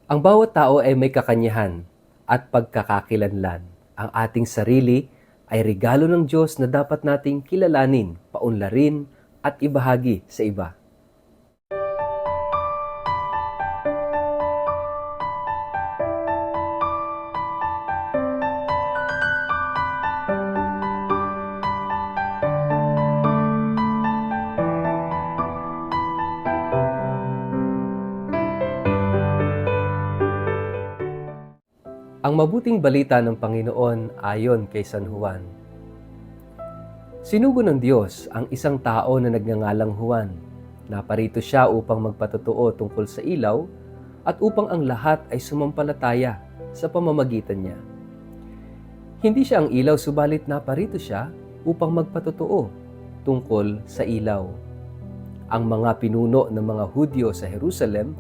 Ang bawat tao ay may kakanyahan at pagkakakilanlan. Ang ating sarili ay regalo ng Diyos na dapat nating kilalanin, paunlarin at ibahagi sa iba. Ang mabuting balita ng Panginoon ayon kay San Juan. Sinugo ng Diyos ang isang tao na nagngangalang Juan. Naparito siya upang magpatotoo tungkol sa ilaw at upang ang lahat ay sumampalataya sa pamamagitan niya. Hindi siya ang ilaw, subalit naparito siya upang magpatotoo tungkol sa ilaw. Ang mga pinuno ng mga Hudyo sa Jerusalem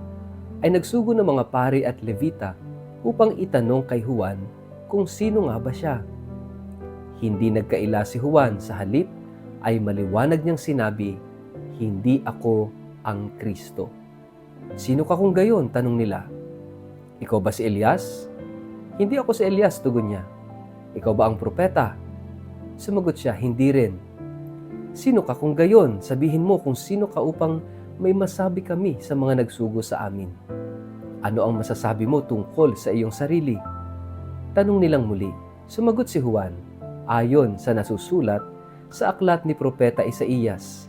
ay nagsugo ng mga pari at levita upang itanong kay Juan kung sino nga ba siya. Hindi nagkaila si Juan, sa halip ay maliwanag niyang sinabi, "Hindi ako ang Kristo." "Sino ka kung gayon?" tanong nila. "Ikaw ba si Elias?" "Hindi ako si Elias," tugon niya. "Ikaw ba ang propeta?" Sumagot siya, "Hindi rin." "Sino ka kung gayon? Sabihin mo kung sino ka upang may masabi kami sa mga nagsugo sa amin. Ano ang masasabi mo tungkol sa iyong sarili?" Tanong nilang muli. Sumagot si Juan, ayon sa nasusulat sa aklat ni Propeta Isaías,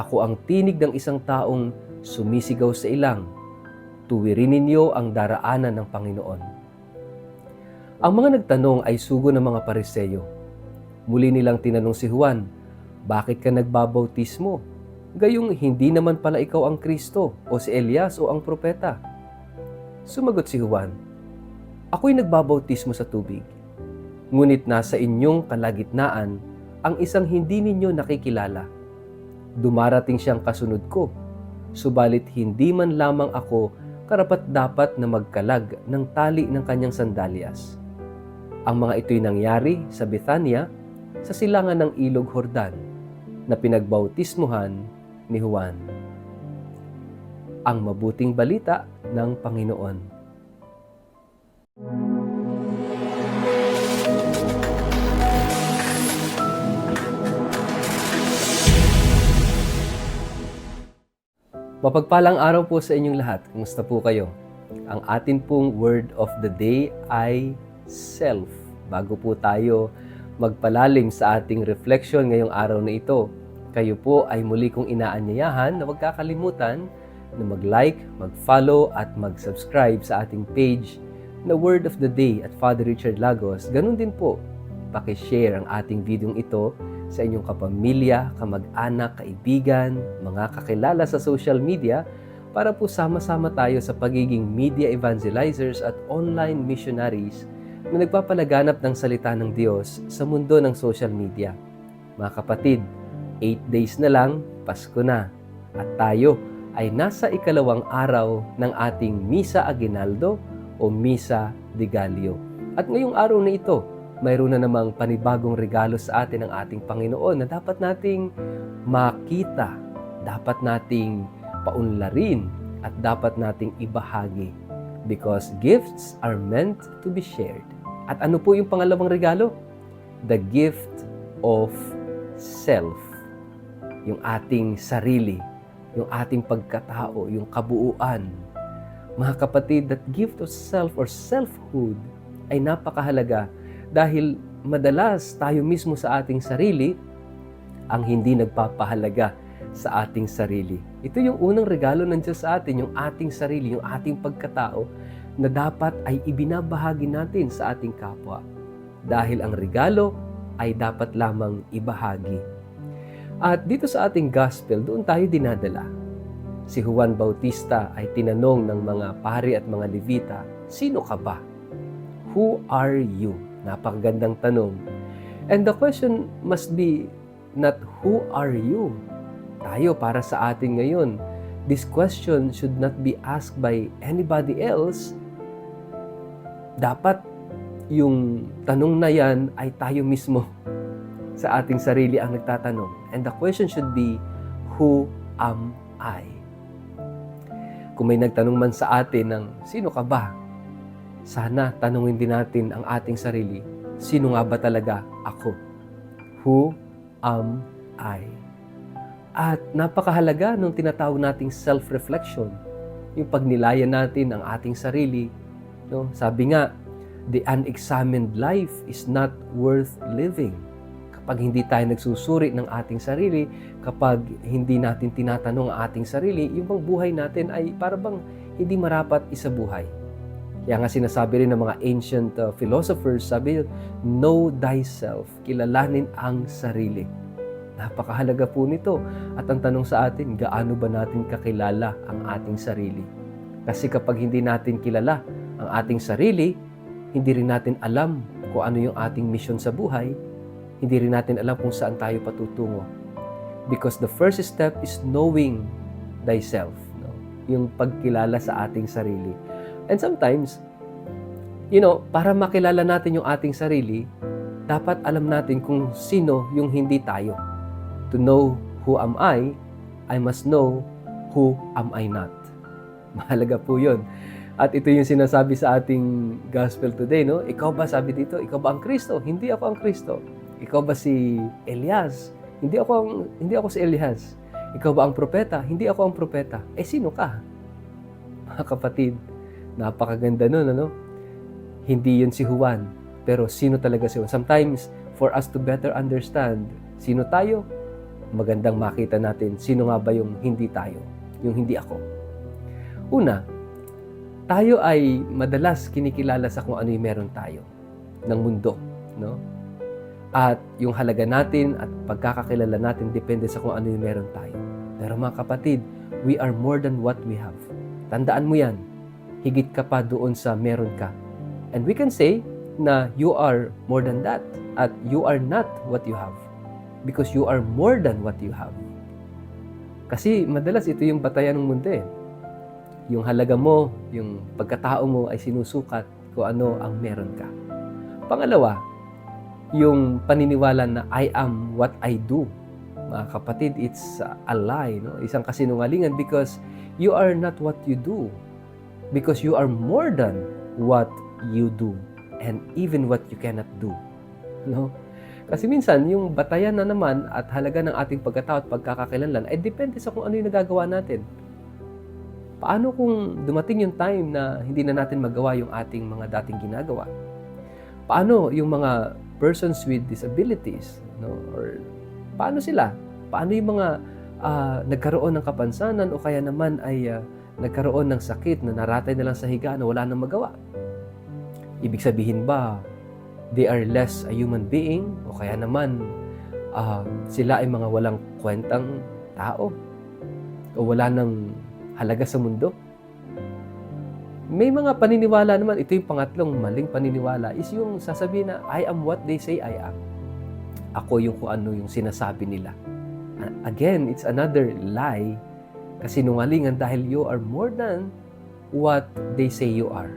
"Ako ang tinig ng isang taong sumisigaw sa ilang, tuwirin ninyo ang daraanan ng Panginoon." Ang mga nagtanong ay sugo ng mga Pariseyo. Muli nilang tinanong si Juan, "Bakit ka nagbabautismo? Gayong hindi naman pala ikaw ang Kristo o si Elias o ang propeta." Sumagot si Juan, "Ako'y nagbabautismo sa tubig. Ngunit nasa inyong kalagitnaan ang isang hindi ninyo nakikilala. Dumarating siyang kasunod ko, subalit hindi man lamang ako karapat-dapat na magkalag ng tali ng kanyang sandalyas." Ang mga ito'y nangyari sa Bethania, sa silangan ng Ilog Jordan, na pinagbautismuhan ni Juan. Ang mabuting balita ng Panginoon. Mapagpalang araw po sa inyong lahat. Kumusta po kayo? Ang atin pong word of the day ay self. Bago po tayo magpalalim sa ating reflection ngayong araw na ito, kayo po ay muli kong inaanyayahan na huwag kakalimutan na mag-like, mag-follow at mag-subscribe sa ating page na Word of the Day at Father Richard Lagos. Ganun din po, paki-share ang ating videong ito sa inyong kapamilya, kamag-anak, kaibigan, mga kakilala sa social media para po sama-sama tayo sa pagiging media evangelizers at online missionaries na nagpapalaganap ng salita ng Diyos sa mundo ng social media. Mga kapatid, 8 days na lang, Pasko na, at tayo ay nasa ikalawang araw ng ating Misa Aguinaldo o Misa de Gallo. At ngayong araw na ito, mayroon na namang panibagong regalo sa atin ng ating Panginoon na dapat nating makita, dapat nating paunlarin, at dapat nating ibahagi. Because gifts are meant to be shared. At ano po yung pangalawang regalo? The gift of self. Yung ating sarili, yung ating pagkatao, yung kabuuan. Mga kapatid, that gift of self or selfhood ay napakahalaga dahil madalas tayo mismo sa ating sarili ang hindi nagpapahalaga sa ating sarili. Ito yung unang regalo ng Diyos sa atin, yung ating sarili, yung ating pagkatao na dapat ay ibinabahagi natin sa ating kapwa. Dahil ang regalo ay dapat lamang ibahagi. At dito sa ating gospel, doon tayo dinadala. Si Juan Bautista ay tinanong ng mga pari at mga levita, "Sino ka ba? Who are you?" Napakagandang tanong. And the question must be not who are you? Tayo, para sa atin ngayon, this question should not be asked by anybody else. Dapat yung tanong na yan ay tayo mismo sa ating sarili ang nagtatanong. And the question should be, who am I? kung may nagtanong man sa atin ng, sino ka ba? Sana tanungin din natin ang ating sarili, sino nga ba talaga ako? Who am I? At napakahalaga nung tinatawag nating self-reflection, yung pagnilayan natin ang ating sarili. No? Sabi nga, the unexamined life is not worth living. Kapag hindi tayo nagsusuri ng ating sarili, kapag hindi natin tinatanong ang ating sarili, yung bang buhay natin ay parang hindi marapat isabuhay. Kaya nga sinasabi rin ng mga ancient philosophers, sabi, know thyself, kilalanin ang sarili. Napakahalaga po nito. At ang tanong sa atin, gaano ba natin kakilala ang ating sarili? Kasi kapag hindi natin kilala ang ating sarili, hindi rin natin alam kung ano yung ating mission sa buhay, hindi rin natin alam kung saan tayo patutungo. Because the first step is knowing thyself. No? Yung pagkilala sa ating sarili. And sometimes, para makilala natin yung ating sarili, dapat alam natin kung sino yung hindi tayo. To know who am I must know who am I not. Mahalaga po yun. At ito yung sinasabi sa ating gospel today, no? Ikaw ba, sabi dito, ikaw ba ang Kristo? Hindi ako ang Kristo. Ikaw ba si Elias? Hindi ako si Elias. Ikaw ba ang propeta? Hindi ako ang propeta. Sino ka? Mga kapatid, napakaganda nun, ano? Hindi yun si Juan, pero sino talaga si Juan? Sometimes, for us to better understand sino tayo, magandang makita natin sino nga ba yung hindi tayo, yung hindi ako. Una, tayo ay madalas kinikilala sa kung ano yung meron tayo ng mundo, no? At yung halaga natin at pagkakakilala natin depende sa kung ano yung meron tayo. Pero mga kapatid, we are more than what we have. Tandaan mo yan. Higit ka pa doon sa meron ka. And we can say na you are more than that at you are not what you have because you are more than what you have. Kasi madalas ito yung batayan ng mundo eh. Yung halaga mo, yung pagkatao mo ay sinusukat kung ano ang meron ka. Pangalawa, yung paniniwala na I am what I do. Mga kapatid, it's a lie, no? Isang kasinungalingan because you are not what you do. Because you are more than what you do and even what you cannot do. No? Kasi minsan, yung batayan na naman at halaga ng ating pagkatao at pagkakakilanlan ay depende sa kung ano yung nagagawa natin. Paano kung dumating yung time na hindi na natin magawa yung ating mga dating ginagawa? Paano yung mga persons with disabilities? No? Or paano sila? Paano yung mga nagkaroon ng kapansanan o kaya naman ay nagkaroon ng sakit na naratay na lang sa higa na wala nang magawa? Ibig sabihin ba, they are less a human being? O kaya naman, sila ay mga walang kwentang tao? O wala nang halaga sa mundo? May mga paniniwala naman, ito yung pangatlong maling paniniwala, is yung sasabihin na, I am what they say I am. Ako yung kung ano yung sinasabi nila. Again, it's another lie. Kasinungalingan dahil you are more than what they say you are.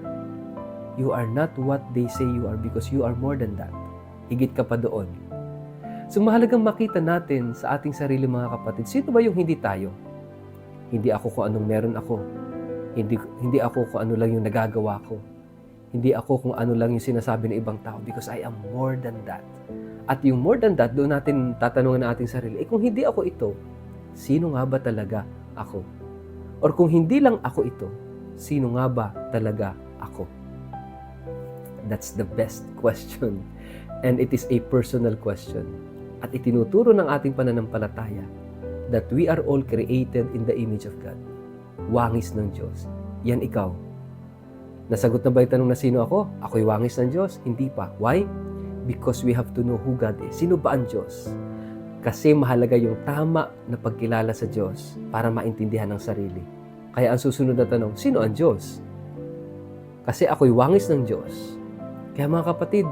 You are not what they say you are because you are more than that. Higit ka pa doon. So mahalagang makita natin sa ating sarili mga kapatid, sino ba yung hindi tayo? Hindi ako kung anong meron ako. Hindi ako kung ano lang yung nagagawa ko. Hindi ako kung ano lang yung sinasabi ng ibang tao because I am more than that. At yung more than that, doon natin tatanungin na ating sarili, kung hindi ako ito, sino nga ba talaga ako? Or kung hindi lang ako ito, sino nga ba talaga ako? That's the best question. And it is a personal question. At itinuturo ng ating pananampalataya that we are all created in the image of God. Wangis ng Diyos. Yan ikaw. Nasagot na ba yung tanong na sino ako? Ako'y wangis ng Diyos? Hindi pa. Why? Because we have to know who God is. Sino ba ang Diyos? Kasi mahalaga yung tama na pagkilala sa Diyos para maintindihan ang sarili. Kaya ang susunod na tanong, sino ang Diyos? Kasi ako'y wangis ng Diyos. Kaya mga kapatid,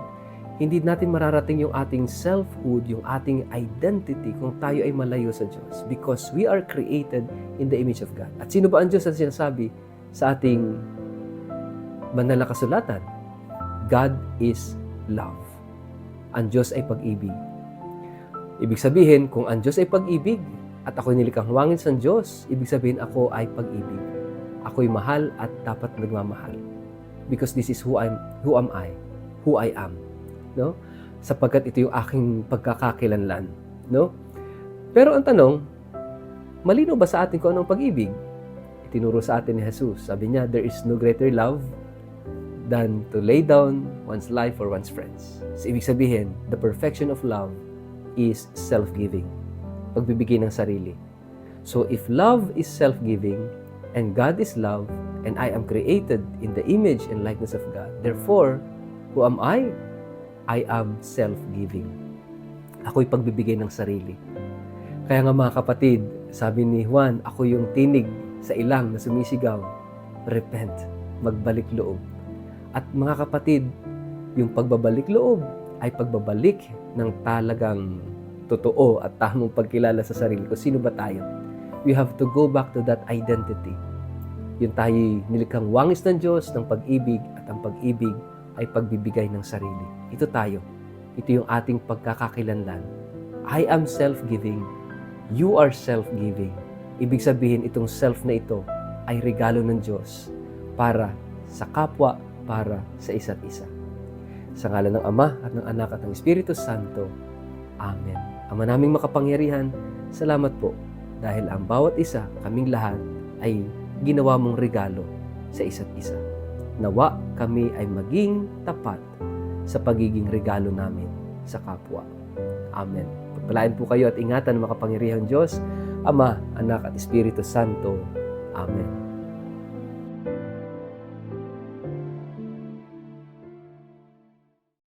hindi natin mararating yung ating selfhood, yung ating identity kung tayo ay malayo sa Diyos. Because we are created in the image of God. At sino ba ang Diyos na sinasabi sa ating banal na kasulatan? God is love. Ang Diyos ay pag-ibig. Ibig sabihin, kung ang Diyos ay pag-ibig at ako'y nilikhang wangis ng Diyos, ibig sabihin ako ay pag-ibig. Ako'y mahal at dapat nagmamahal. Because this is who I am, no? Sapagkat ito yung aking pagkakakilanlan, no? Pero ang tanong, malino ba sa atin kung anong pag-ibig? Itinuro sa atin ni Jesus. Sabi niya, there is no greater love than to lay down one's life for one's friends. So, ibig sabihin, the perfection of love is self-giving. Pagbibigay ng sarili. So, if love is self-giving, and God is love, and I am created in the image and likeness of God, therefore, who am I? I am self-giving. Ako'y pagbibigay ng sarili. Kaya nga mga kapatid, sabi ni Juan, ako yung tinig sa ilang na sumisigaw, repent, magbalik loob. At mga kapatid, yung pagbabalik loob ay pagbabalik ng talagang totoo at tamang pagkilala sa sarili ko. Sino ba tayo? We have to go back to that identity. Yung tayo'y nilikhang wangis ng Diyos, ng pag-ibig, at ang pag-ibig ay pagbibigay ng sarili. Ito tayo. Ito yung ating pagkakakilanlan. I am self-giving. You are self-giving. Ibig sabihin, itong self na ito ay regalo ng Diyos para sa kapwa, para sa isa't isa. Sa ngalan ng Ama at ng Anak at ng Espiritu Santo. Amen. Ama naming makapangyarihan, salamat po dahil ang bawat isa, kaming lahat, ay ginawa mong regalo sa isa't isa. Nawa kami ay maging tapat sa pagiging regalo namin sa kapwa. Amen. Pagpalain po kayo at ingatan ng makapangyarihang Diyos, Ama, Anak at Espiritu Santo. Amen.